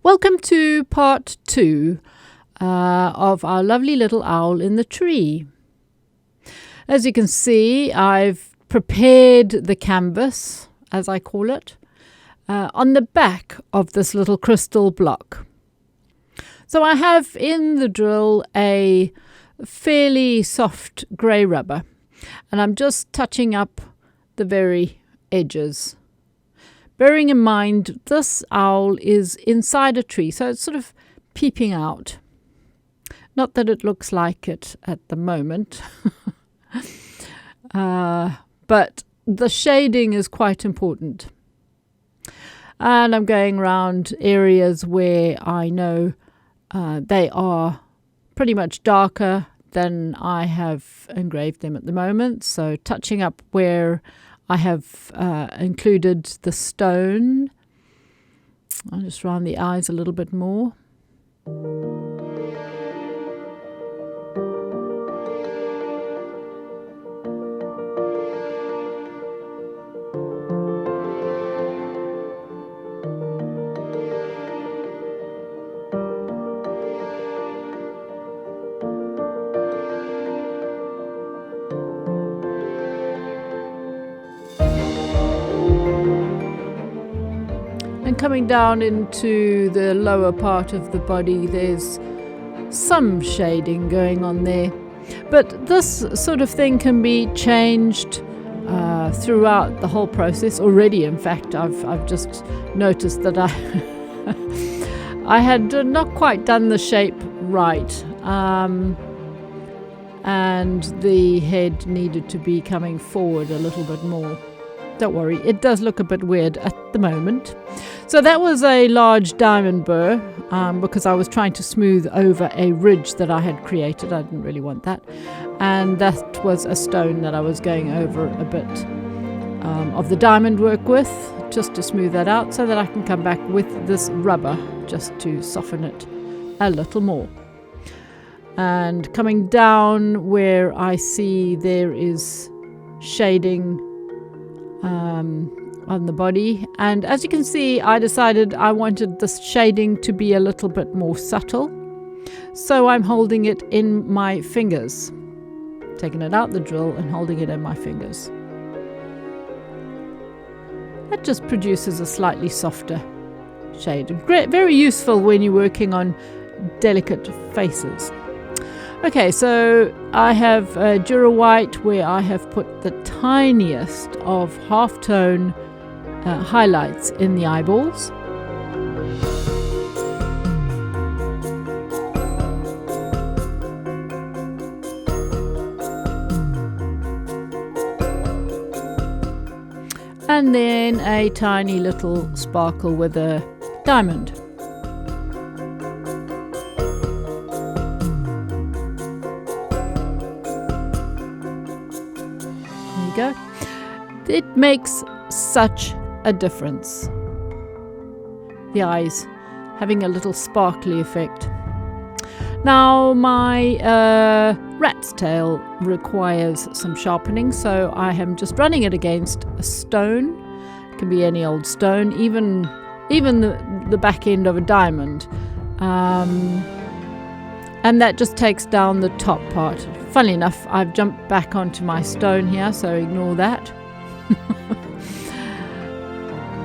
Welcome to part 2 of our lovely little owl in the tree. As you can see, I've prepared the canvas, as I call it, on the back of this little crystal block. So I have in the drill a fairly soft grey rubber, and I'm just touching up the very edges. Bearing in mind, this owl is inside a tree, so it's sort of peeping out. Not that it looks like it at the moment, but the shading is quite important. And I'm going around areas where I know they are pretty much darker than I have engraved them at the moment. So touching up where I have included the stone. I'll just round the eyes a little bit more. And coming down into the lower part of the body, there's some shading going on there. But this sort of thing can be changed throughout the whole process. Already, in fact, I've just noticed that I had not quite done the shape right. And the head needed to be coming forward a little bit more. Don't worry, it does look a bit weird at the moment. So that was a large diamond burr because I was trying to smooth over a ridge that I had created. I didn't really want that. And that was a stone that I was going over a bit of the diamond work with, just to smooth that out so that I can come back with this rubber just to soften it a little more. And coming down where I see there is shading on the body, and as you can see, I decided I wanted this shading to be a little bit more subtle, so I'm holding it in my fingers, taking it out the drill and holding it in my fingers. That just produces a slightly softer shade. Great, very useful when you're working on delicate faces. Okay, so I have Dura White where I have put the tiniest of half-tone highlights in the eyeballs. And then a tiny little sparkle with a diamond. Go. It makes such a difference. The eyes having a little sparkly effect. Now my rat's tail requires some sharpening, so I am just running it against a stone. It can be any old stone, even the back end of a diamond. And that just takes down the top part. Funnily enough, I've jumped back onto my stone here, so ignore that.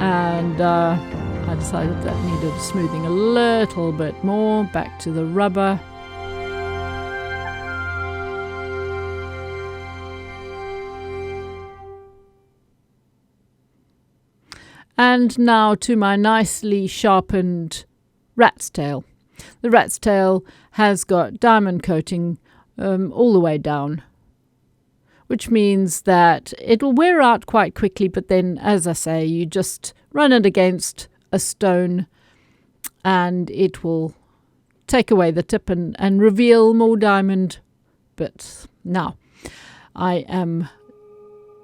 And I decided that needed smoothing a little bit more. Back to the rubber. And now to my nicely sharpened rat's tail. The rat's tail has got diamond coating all the way down, which means that it will wear out quite quickly, but then, as I say, you just run it against a stone and it will take away the tip and reveal more diamond bits. Now, I am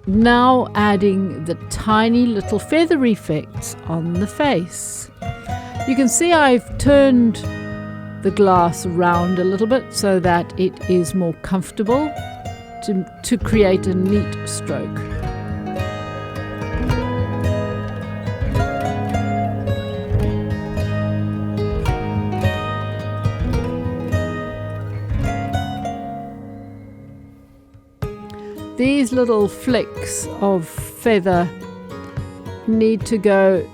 now adding the tiny little feather effects on the face. You can see I've turned the glass around a little bit so that it is more comfortable to create a neat stroke. these little flicks of feather need to go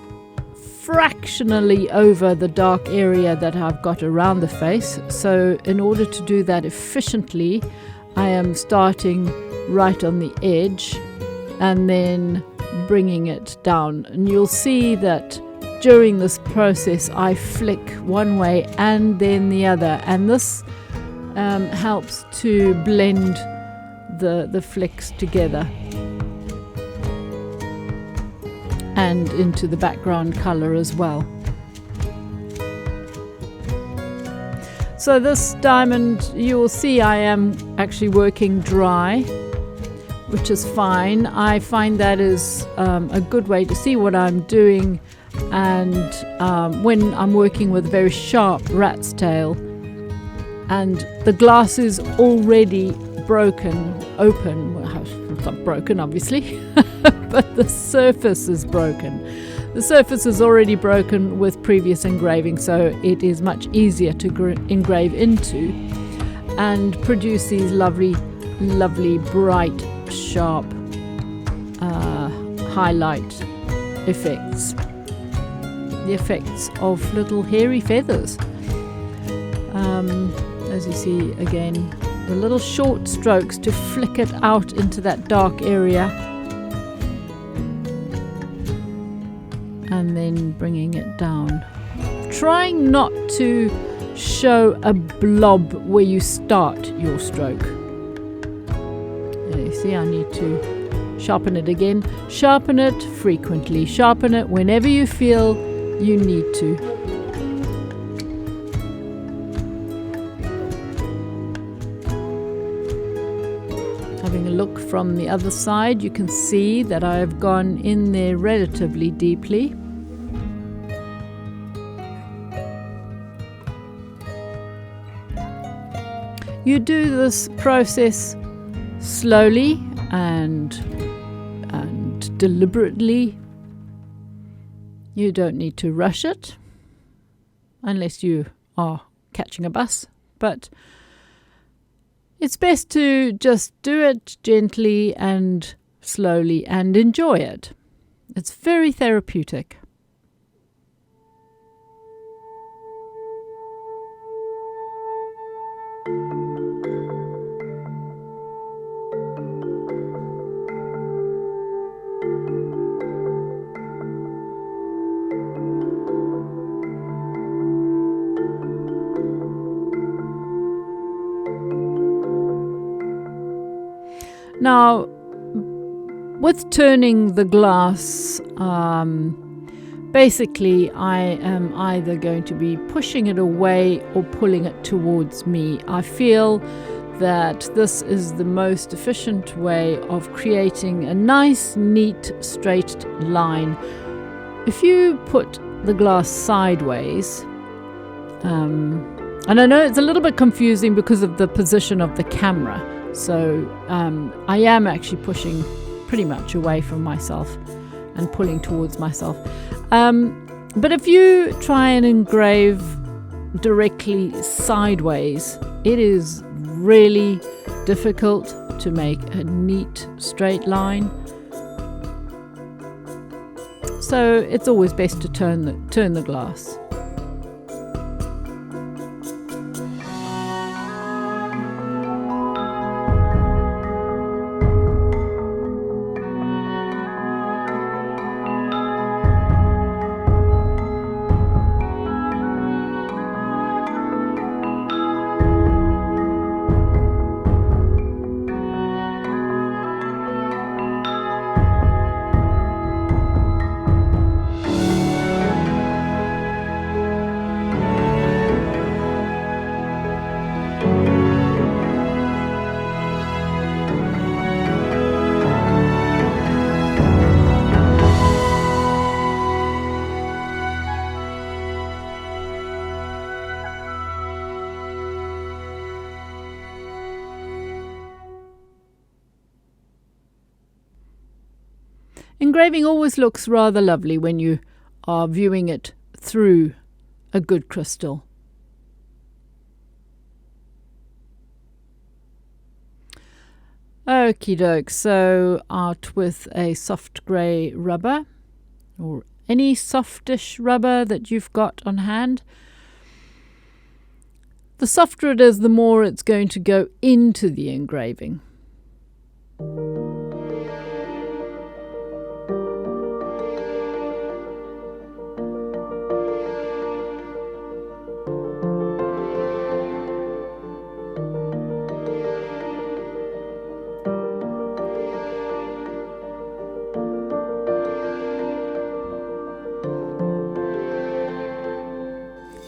fractionally over the dark area that I've got around the face. So in order to do that efficiently, I am starting right on the edge and then bringing it down. And you'll see that during this process I flick one way and then the other, and this helps to blend the flicks together and into the background color as well. So this diamond, you will see I am actually working dry, which is fine. I find that is a good way to see what I'm doing, and when I'm working with very sharp rat's tail and the glass is already open, well, it's not broken obviously, but the surface is broken. The surface is already broken with previous engraving, so it is much easier to engrave into and produce these lovely, bright, sharp highlight effects. The effects of little hairy feathers. As you see again, the little short strokes to flick it out into that dark area, and then bringing it down. Trying not to show a blob where you start your stroke. There you see, I need to sharpen it again. Sharpen it frequently. Sharpen it whenever you feel you need to. Having a look from the other side, you can see that I have gone in there relatively deeply. You do this process slowly and deliberately. You don't need to rush it unless you are catching a bus, but it's best to just do it gently and slowly and enjoy it. It's very therapeutic. Now, with turning the glass, basically I am either going to be pushing it away or pulling it towards me. I feel that this is the most efficient way of creating a nice, neat, straight line. If you put the glass sideways, and I know it's a little bit confusing because of the position of the camera, so I am actually pushing pretty much away from myself and pulling towards myself. But if you try and engrave directly sideways, it is really difficult to make a neat straight line. So it's always best to turn the glass. Engraving always looks rather lovely when you are viewing it through a good crystal. Okie doke, so out with a soft grey rubber, or any softish rubber that you've got on hand. The softer it is, the more it's going to go into the engraving.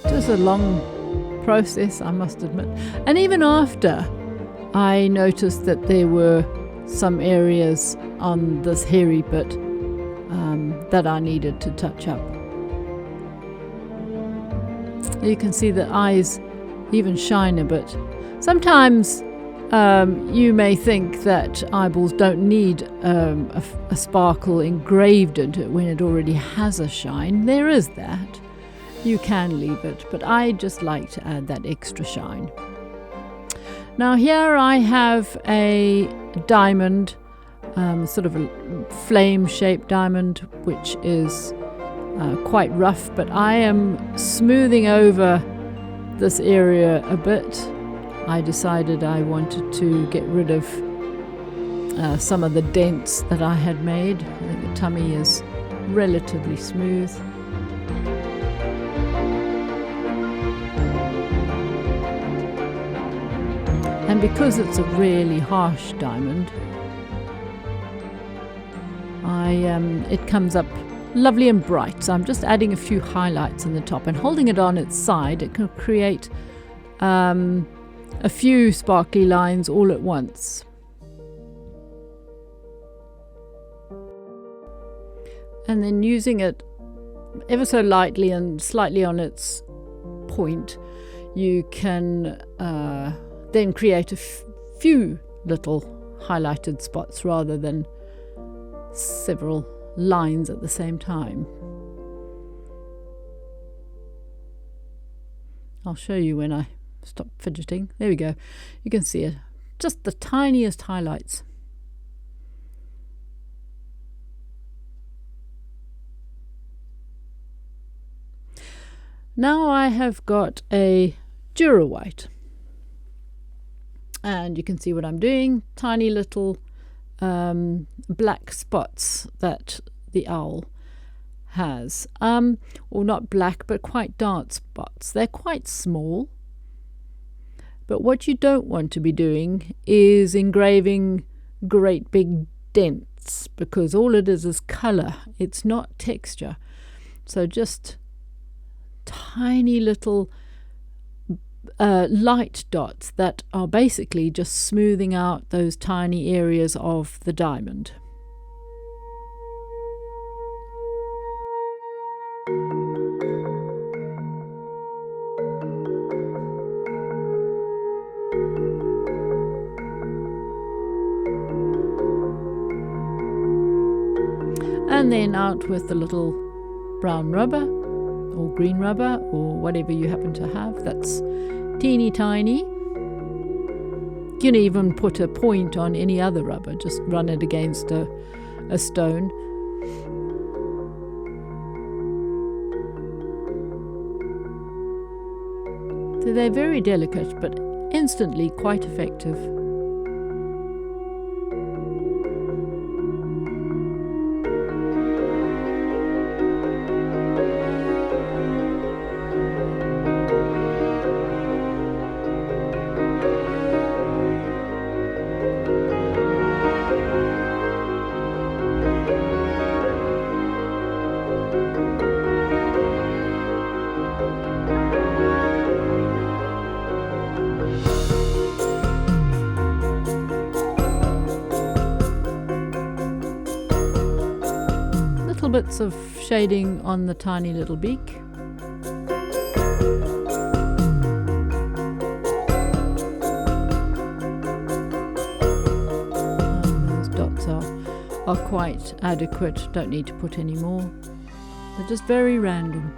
Just a long process, I must admit. And even after, I noticed that there were some areas on this hairy bit that I needed to touch up. You can see the eyes even shine a bit. Sometimes you may think that eyeballs don't need a sparkle engraved into it when it already has a shine. There is that. You can leave it, but I just like to add that extra shine. Now here I have a diamond, sort of a flame-shaped diamond, which is quite rough, but I am smoothing over this area a bit. I decided I wanted to get rid of some of the dents that I had made. I think the tummy is relatively smooth. And because it's a really harsh diamond, it comes up lovely and bright. So I'm just adding a few highlights in the top and holding it on its side. It can create a few sparkly lines all at once. And then using it ever so lightly and slightly on its point, you can then create a few little highlighted spots rather than several lines at the same time. I'll show you when I stop fidgeting. There we go. You can see it. Just the tiniest highlights. Now I have got a Dura White. And you can see what I'm doing. Tiny little black spots that the owl has. Or not black, but quite dark spots. They're quite small. But what you don't want to be doing is engraving great big dents, because all it is colour. It's not texture. So just tiny little light dots that are basically just smoothing out those tiny areas of the diamond. And then out with the little brown rubber or green rubber or whatever you happen to have that's teeny tiny. You can even put a point on any other rubber, just run it against a stone. So they're very delicate but instantly quite effective. Bits of shading on the tiny little beak. Those dots are quite adequate, don't need to put any more. They're just very random.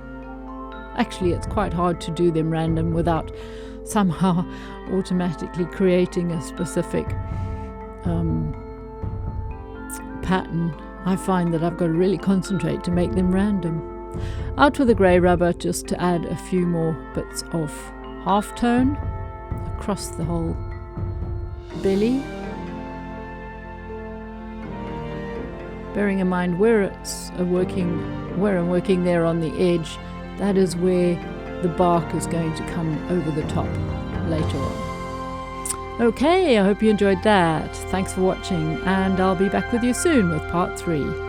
Actually, it's quite hard to do them random without somehow automatically creating a specific pattern, I find that I've got to really concentrate to make them random. Out with the grey rubber just to add a few more bits of halftone across the whole belly. Bearing in mind where I'm working there on the edge, that is where the bark is going to come over the top later on. Okay, I hope you enjoyed that. Thanks for watching, and I'll be back with you soon with part 3.